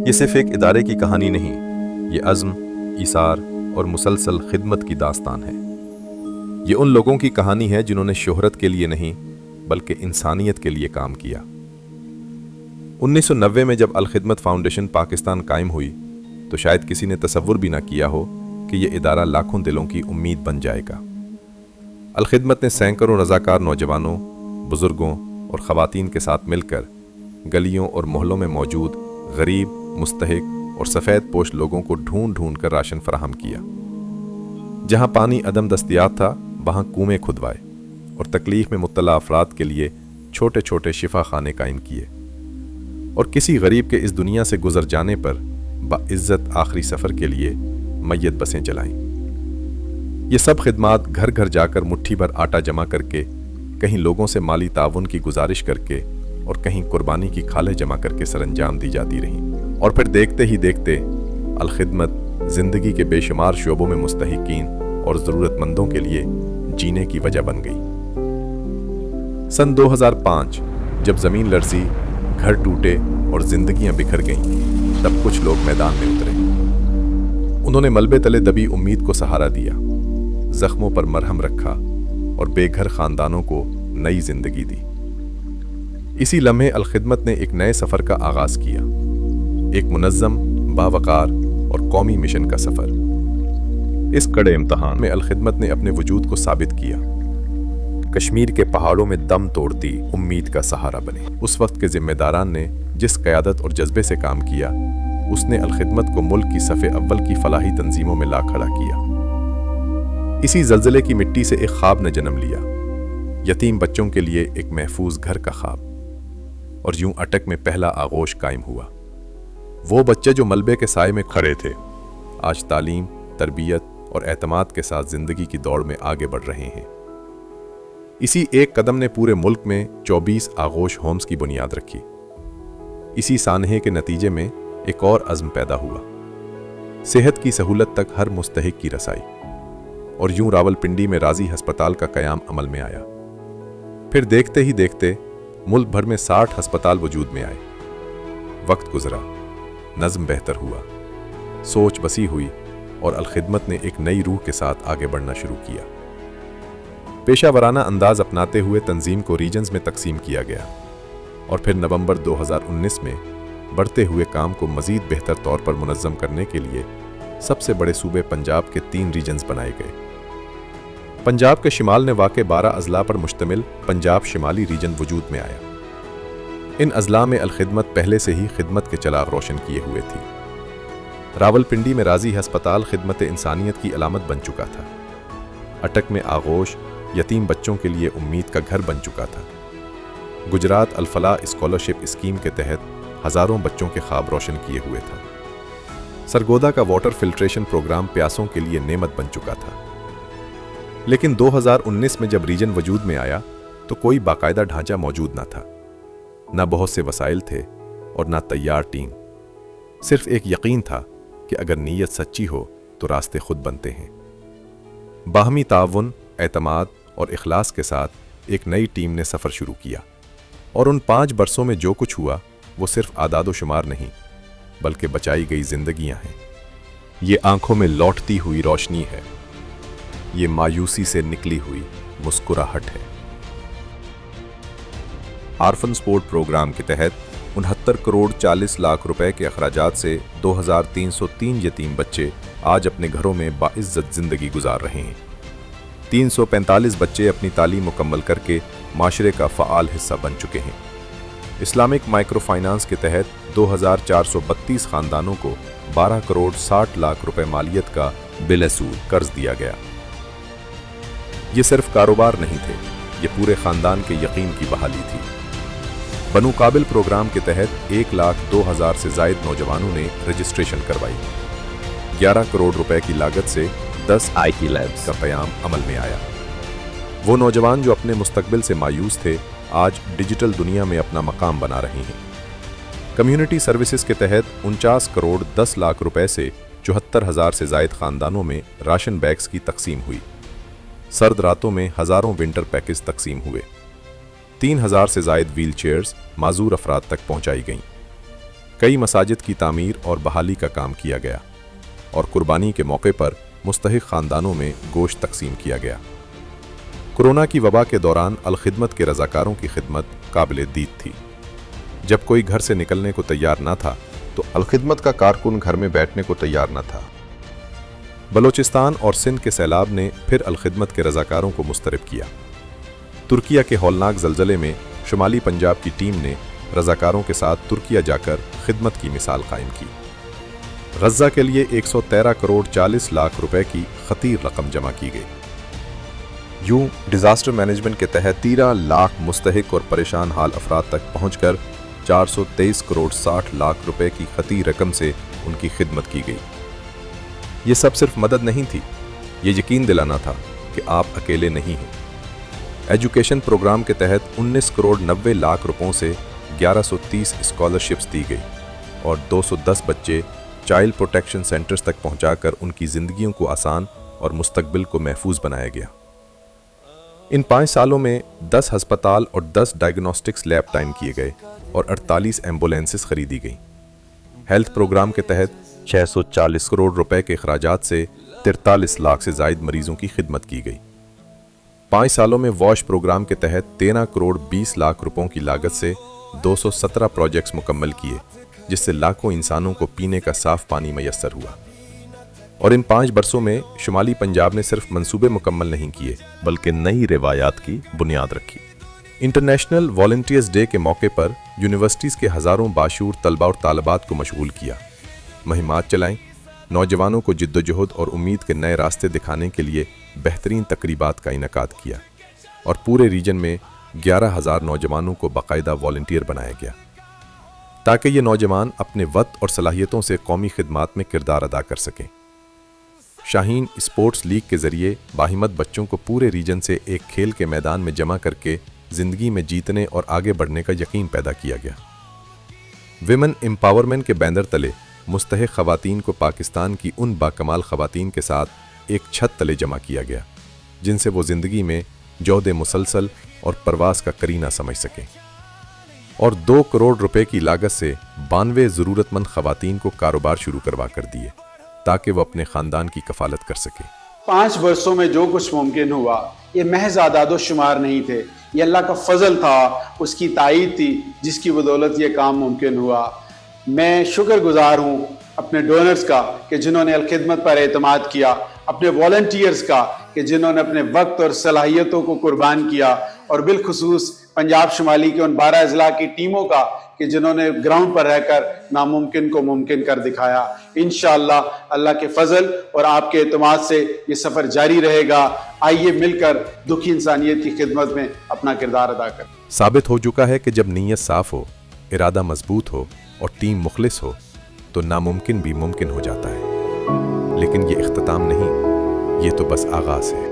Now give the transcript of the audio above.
یہ صرف ایک ادارے کی کہانی نہیں، یہ عزم، ایثار اور مسلسل خدمت کی داستان ہے۔ یہ ان لوگوں کی کہانی ہے جنہوں نے شہرت کے لیے نہیں بلکہ انسانیت کے لیے کام کیا۔ 1990 میں جب الخدمت فاؤنڈیشن پاکستان قائم ہوئی تو شاید کسی نے تصور بھی نہ کیا ہو کہ یہ ادارہ لاکھوں دلوں کی امید بن جائے گا۔ الخدمت نے سینکڑوں رضاکار نوجوانوں، بزرگوں اور خواتین کے ساتھ مل کر گلیوں اور محلوں میں موجود غریب، مستحق اور سفید پوش لوگوں کو ڈھونڈ ڈھونڈ کر راشن فراہم کیا۔ جہاں پانی عدم دستیاب تھا وہاں کنویں کھدوائے اور تکلیف میں مبتلا افراد کے لیے چھوٹے چھوٹے شفا خانے قائم کیے، اور کسی غریب کے اس دنیا سے گزر جانے پر باعزت آخری سفر کے لیے میت بسیں چلائیں۔ یہ سب خدمات گھر گھر جا کر مٹھی بھر آٹا جمع کر کے، کہیں لوگوں سے مالی تعاون کی گزارش کر کے اور کہیں قربانی کی کھالیں جمع کر کے سر انجام دی جاتی رہیں، اور پھر دیکھتے ہی دیکھتے الخدمت زندگی کے بے شمار شعبوں میں مستحقین اور ضرورت مندوں کے لیے جینے کی وجہ بن گئی۔ سن 2005 جب زمین لرزی، گھر ٹوٹے اور زندگیاں بکھر گئیں، تب کچھ لوگ میدان میں اترے۔ انہوں نے ملبے تلے دبی امید کو سہارا دیا، زخموں پر مرہم رکھا اور بے گھر خاندانوں کو نئی زندگی دی۔ اسی لمحے الخدمت نے ایک نئے سفر کا آغاز کیا، ایک منظم، باوقار اور قومی مشن کا سفر۔ اس کڑے امتحان میں الخدمت نے اپنے وجود کو ثابت کیا، کشمیر کے پہاڑوں میں دم توڑتی امید کا سہارا بنے۔ اس وقت کے ذمہ داران نے جس قیادت اور جذبے سے کام کیا، اس نے الخدمت کو ملک کی صف اول کی فلاحی تنظیموں میں لا کھڑا کیا۔ اسی زلزلے کی مٹی سے ایک خواب نے جنم لیا، یتیم بچوں کے لیے ایک محفوظ گھر کا خواب، اور یوں اٹک میں پہلا آغوش قائم ہوا۔ وہ بچے جو ملبے کے سائے میں کھڑے تھے، آج تعلیم، تربیت اور اعتماد کے ساتھ زندگی کی دوڑ میں آگے بڑھ رہے ہیں۔ اسی ایک قدم نے پورے ملک میں 24 آغوش ہومز کی بنیاد رکھی۔ اسی سانحے کے نتیجے میں ایک اور عزم پیدا ہوا، صحت کی سہولت تک ہر مستحق کی رسائی، اور یوں راولپنڈی میں راضی ہسپتال کا قیام عمل میں آیا۔ پھر دیکھتے ہی دیکھتے ملک بھر میں 60 ہسپتال وجود میں آئے۔ وقت گزرا، نظم بہتر ہوا، سوچ وسیع ہوئی، اور الخدمت نے ایک نئی روح کے ساتھ آگے بڑھنا شروع کیا۔ پیشہ ورانہ انداز اپناتے ہوئے تنظیم کو ریجنز میں تقسیم کیا گیا، اور پھر نومبر 2019 میں بڑھتے ہوئے کام کو مزید بہتر طور پر منظم کرنے کے لیے سب سے بڑے صوبے پنجاب کے 3 ریجنز بنائے گئے۔ پنجاب کے شمال میں واقع 12 اضلاع پر مشتمل پنجاب شمالی ریجن وجود میں آیا۔ ان اضلاع میں الخدمت پہلے سے ہی خدمت کے چراغ روشن کیے ہوئے تھی۔ راولپنڈی میں راضی ہسپتال خدمت انسانیت کی علامت بن چکا تھا، اٹک میں آغوش یتیم بچوں کے لیے امید کا گھر بن چکا تھا، گجرات الفلاح اسکالرشپ اسکیم کے تحت ہزاروں بچوں کے خواب روشن کیے ہوئے تھا، سرگودا کا واٹر فلٹریشن پروگرام پیاسوں کے لیے نعمت بن چکا تھا۔ لیکن 2019 میں جب ریجن وجود میں آیا تو کوئی باقاعدہ ڈھانچہ موجود نہ تھا، نہ بہت سے وسائل تھے اور نہ تیار ٹیم۔ صرف ایک یقین تھا کہ اگر نیت سچی ہو تو راستے خود بنتے ہیں۔ باہمی تعاون، اعتماد اور اخلاص کے ساتھ ایک نئی ٹیم نے سفر شروع کیا، اور ان 5 برسوں میں جو کچھ ہوا وہ صرف اعداد و شمار نہیں بلکہ بچائی گئی زندگیاں ہیں۔ یہ آنکھوں میں لوٹتی ہوئی روشنی ہے، یہ مایوسی سے نکلی ہوئی مسکراہٹ ہے۔ آرفن سپورٹ پروگرام کے تحت 69 کروڑ 40 لاکھ روپے کے اخراجات سے 2303 یتیم بچے آج اپنے گھروں میں باعزت زندگی گزار رہے ہیں۔ 345 بچے اپنی تعلیم مکمل کر کے معاشرے کا فعال حصہ بن چکے ہیں۔ اسلامک مائکرو فائنانس کے تحت 2432 خاندانوں کو 12 کروڑ 60 لاکھ روپے مالیت کا بلا سود قرض دیا گیا۔ یہ صرف کاروبار نہیں تھے، یہ پورے خاندان کے یقین کی بحالی تھی۔ بنو قابل پروگرام کے تحت 1,02,000 سے زائد نوجوانوں نے رجسٹریشن کروائی۔ 11 کروڑ روپے کی لاگت سے 10 IT لیبز کا قیام عمل میں آیا۔ وہ نوجوان جو اپنے مستقبل سے مایوس تھے، آج ڈیجیٹل دنیا میں اپنا مقام بنا رہے ہیں۔ کمیونٹی سروسز کے تحت 49 کروڑ 10 لاکھ روپے سے 74,000 سے زائد خاندانوں میں راشن بیگز کی تقسیم ہوئی۔ سرد راتوں میں ہزاروں ونٹر پیکز تقسیم ہوئے۔ 3,000 سے زائد ویل چیئرز معذور افراد تک پہنچائی گئیں۔ کئی مساجد کی تعمیر اور بحالی کا کام کیا گیا اور قربانی کے موقع پر مستحق خاندانوں میں گوشت تقسیم کیا گیا۔ کورونا کی وبا کے دوران الخدمت کے رضاکاروں کی خدمت قابل دید تھی۔ جب کوئی گھر سے نکلنے کو تیار نہ تھا تو الخدمت کا کارکن گھر میں بیٹھنے کو تیار نہ تھا۔ بلوچستان اور سندھ کے سیلاب نے پھر الخدمت کے رضاکاروں کو مسترب کیا۔ ترکیہ کے ہولناک زلزلے میں شمالی پنجاب کی ٹیم نے رضاکاروں کے ساتھ ترکیہ جا کر خدمت کی مثال قائم کی۔ غزہ کے لیے 113 کروڑ 40 لاکھ روپے کی خطیر رقم جمع کی گئی۔ یوں ڈیزاسٹر مینجمنٹ کے تحت 13 لاکھ مستحق اور پریشان حال افراد تک پہنچ کر 423 کروڑ 60 لاکھ روپے کی خطیر رقم سے ان کی خدمت کی گئی۔ یہ سب صرف مدد نہیں تھی، یہ یقین دلانا تھا کہ آپ اکیلے نہیں ہیں۔ ایجوکیشن پروگرام کے تحت 19 کروڑ 90 لاکھ روپوں سے 1130 اسکالرشپس دی گئی اور 210 بچے چائلڈ پروٹیکشن سینٹرز تک پہنچا کر ان کی زندگیوں کو آسان اور مستقبل کو محفوظ بنایا گیا۔ ان 5 سالوں میں 10 ہسپتال اور 10 ڈائگنوسٹکس لیب ٹائم کیے گئے اور 48 ایمبولینسز خریدی گئیں۔ ہیلتھ پروگرام کے تحت 640 کروڑ روپے کے اخراجات سے 43 لاکھ سے زائد مریضوں کی خدمت کی گئی۔ 5 سالوں میں واش پروگرام کے تحت 13 کروڑ 20 لاکھ روپوں کی لاگت سے 217 پروجیکٹس مکمل کیے، جس سے لاکھوں انسانوں کو پینے کا صاف پانی میسر ہوا۔ اور ان 5 برسوں میں شمالی پنجاب نے صرف منصوبے مکمل نہیں کیے بلکہ نئی روایات کی بنیاد رکھی۔ انٹرنیشنل والنٹیئرز ڈے کے موقع پر یونیورسٹیز کے ہزاروں باشعور طلباء اور طالبات کو مشغول کیا، مہمات چلائیں، نوجوانوں کو جد و جہد اور امید کے نئے راستے دکھانے کے لیے بہترین تقریبات کا انعقاد کیا، اور پورے ریجن میں 11,000 نوجوانوں کو باقاعدہ والنٹیئر بنایا گیا تاکہ یہ نوجوان اپنے وقت اور صلاحیتوں سے قومی خدمات میں کردار ادا کر سکیں۔ شاہین اسپورٹس لیگ کے ذریعے باہمت بچوں کو پورے ریجن سے ایک کھیل کے میدان میں جمع کر کے زندگی میں جیتنے اور آگے بڑھنے کا یقین پیدا کیا گیا۔ ویمن امپاورمنٹ کے بینر تلے مستحق خواتین کو پاکستان کی ان باکمال خواتین کے ساتھ ایک چھت تلے جمع کیا گیا جن سے وہ زندگی میں جود مسلسل اور پرواز کا کرینہ سمجھ سکیں، اور 2 کروڑ روپے کی لاگت سے 92 ضرورت مند خواتین کو کاروبار شروع کروا کر دیے تاکہ وہ اپنے خاندان کی کفالت کر سکیں۔ 5 برسوں میں جو کچھ ممکن ہوا یہ محض اعداد و شمار نہیں تھے، یہ اللہ کا فضل تھا، اس کی تائید تھی جس کی بدولت یہ کام ممکن ہوا۔ میں شکر گزار ہوں اپنے ڈونرز کا کہ جنہوں نے الخدمت پر اعتماد کیا، اپنے والنٹیئرز کا کہ جنہوں نے اپنے وقت اور صلاحیتوں کو قربان کیا، اور بالخصوص پنجاب شمالی کے ان 12 اضلاع کی ٹیموں کا کہ جنہوں نے گراؤنڈ پر رہ کر ناممکن کو ممکن کر دکھایا۔ انشاءاللہ اللہ کے فضل اور آپ کے اعتماد سے یہ سفر جاری رہے گا۔ آئیے مل کر دکھی انسانیت کی خدمت میں اپنا کردار ادا کریں۔ ثابت ہو چکا ہے کہ جب نیت صاف ہو، ارادہ مضبوط ہو اور ٹیم مخلص ہو تو ناممکن بھی ممکن ہو جاتا ہے۔ لیکن یہ اختتام نہیں، یہ تو بس آغاز ہے۔